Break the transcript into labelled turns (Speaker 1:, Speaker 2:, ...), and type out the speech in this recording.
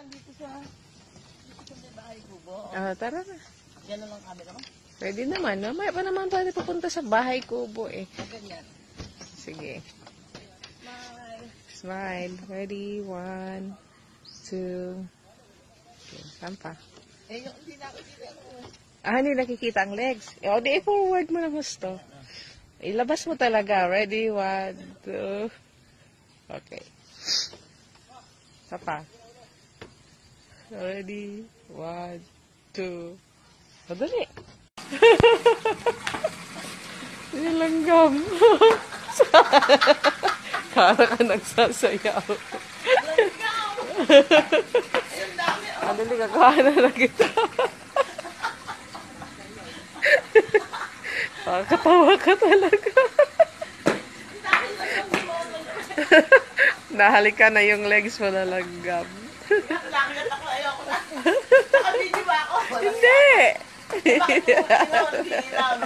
Speaker 1: dumaan dito sa may bahay kubo.
Speaker 2: Tara na.
Speaker 1: Gano'n lang camera mo?
Speaker 2: Pwede naman. Mamaya pa naman tayo pupunta sa bahay kubo eh.
Speaker 1: Ganyan.
Speaker 2: Sige.
Speaker 1: Smile.
Speaker 2: Smile. Ready? 1, 2. Okay. Saan pa?
Speaker 1: Eh, yung hindi nakikita ko.
Speaker 2: Hindi nakikita ang legs. O, di forward mo ng gusto. Ilabas mo talaga. Ready? 1, 2. Okay. Saan pa? Ready? 1, 2. Madali. Nilanggam. Kara ka nagsasayaw. Madali ka kaana na kita. Katawa ka talaga. Nahalikan na yung legs mo na langgam.
Speaker 1: Nakakit ako, ayoko na. Nakabidyo ba ako?
Speaker 2: Hindi.
Speaker 1: Bakit mo? Hindi ilaw.